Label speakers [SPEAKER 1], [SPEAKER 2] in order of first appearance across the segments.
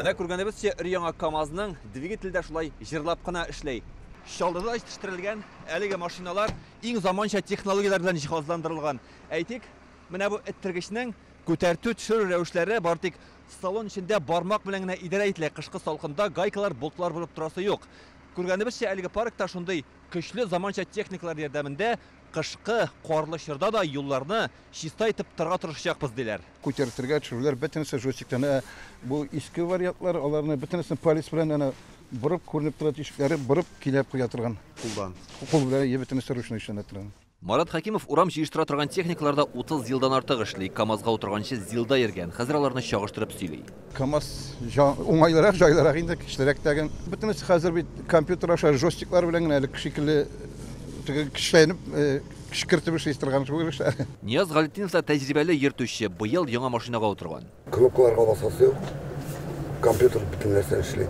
[SPEAKER 1] Менә күргәнебезчә, өр-яңа КАМАЗның двигателдә шулай җырлап кына эшләй. Чалдыда җитештерелгән әлеге машиналар иң заманча технологиялар белән җиһазландырылган. Әйтик, менә бу эттергечнең күтәртү төшерү рәвешләре бар, тик салон эчендә бармак белән генә идарә ителә. Кышкы салкында гайкалар, болтлар булып торасы юк. Күргәнебезчә, әлеге паркта шундый көчле заманча техникалар ярдәмендә кышкы карлы чорда да юлларны чиста итеп торга тырышачакбыз диләр.
[SPEAKER 2] Күтәртергә төшерүләр бөтенесе жостиктан, бу иске вариантлар, аларны бөтенесен полис белән бурып күренеп торган ишекләре бурып килеп куя торган. Кул белән бөтенесе ручной эшләнә торган.
[SPEAKER 1] Марат Хакимов урам җыештыра торган техникаларда 30 елдан артык эшли. КАМАЗга утырганчы зилда йөргән. Хәзер аларны чагыштырып сөйли.
[SPEAKER 2] КАМАЗ уңайлырак, җайлырак инде, кичлерәк тәгән. Бөтенесе хәзер бит компьютер аша жостиклар белән генә әле шикелле кишләнеп, кишкертеп эшли торган булышлар.
[SPEAKER 1] Нияз Галетдинов да тәҗрибәле йөртүче, быел яңа машинага утырган.
[SPEAKER 3] Кнопкаларга басасы юк. Компьютер бөтен нәрсә эшли.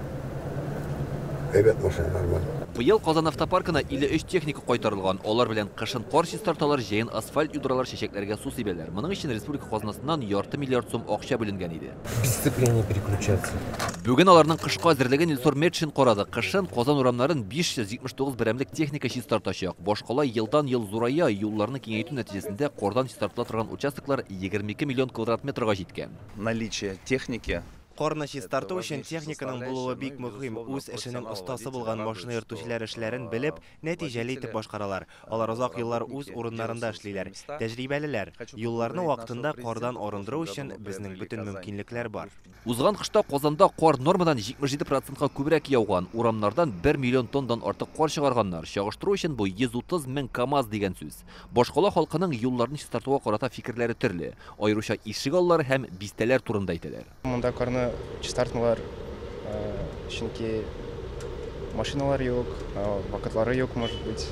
[SPEAKER 3] Әйбәт машиналар бар.
[SPEAKER 1] Быел Казан автопаркына 53 техника кайтарылган. Алар белән кышын кар чистарталар, җәен асфальт юдралар, чәчәкләргә су сибәләр. Моның өчен республика казнасыннан ярты миллиард сум акча бүленгән иде.
[SPEAKER 4] Сцепление переключается.
[SPEAKER 1] Бүген аларның кышка әзерлеген Илсур Метшин карады. Кышын Казан урамнарын 579 берәмлек техника чистартачак. Башкала елдан-ел зурая, юлларны киңәйтү нәтиҗәсендә кардан чистартыла торган участоклар 22 миллион квадрат метрга җиткән.
[SPEAKER 5] Наличие техники.
[SPEAKER 4] Карны чистарту өчен техниканың булуы бик мөһим. Үз эшенең остасы булган машина йөртүчеләр эшләрен белеп, нәтиҗәле итеп башкаралар. Алар озак еллар үз урыннарында эшлиләр. Тәҗрибәлеләр. Юлларны вакытында кардан арындыру өчен безнең бөтен мөмкинлекләр бар.
[SPEAKER 1] Узган кышта Казанда кар нормадан 77%-ка күбрәк яуган. Урамнардан 1 миллион тоннадан артык кар чыгарганнар. Чагыштыру өчен бу 130 мең КАМАЗ дигән сүз. Башкала халкының юлларны чистартуга карата фикерләре төрле. Аеруча ишегаллар һәм бистәләр турында әйтәләр.
[SPEAKER 6] Монда карны чистартмалар, чөнки машиналар юк, вакытлары юк, может быть.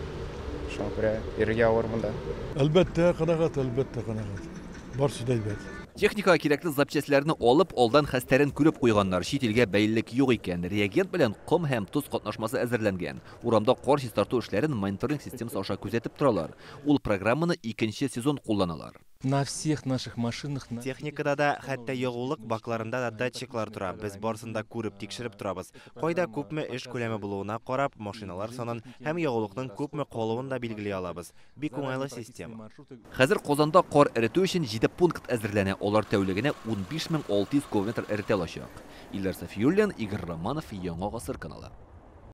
[SPEAKER 6] Шуңа күрә иргә авыр монда.
[SPEAKER 7] Әлбәттә, канагат, әлбәттә канагат. Барсы да әйбәт.
[SPEAKER 1] Техникага кирәкле запчастларны алып, алдан хәстәрен күреп куйганнар. Чит илгә бәйлелек юк икән. Реагент белән ком һәм туз катнашмасы әзерләнгән. Урамда кар чистарту эшләрен мониторинг системасы аша күзәтеп торалар. Ул программаны 2нче сезон кулланалар.
[SPEAKER 8] На всех наших машинах
[SPEAKER 4] Техникада да, хәтта ягулык бакларында да датчиклар тора. Без барсында күреп тикшереп торабыз. Кайда күпме эш күләме булуына карап, машиналар санын һәм ягулыкның күпме калуын да билгели алабыз. Бик уңайлы система.
[SPEAKER 1] Хәзер Казанда кар эретү өчен 7 пункт әзерләнә. Алар тәүлегенә 15600 км эритә алачак. Иллар Сафиуллин, Игорь Романов, Яңа Гасыр каналы.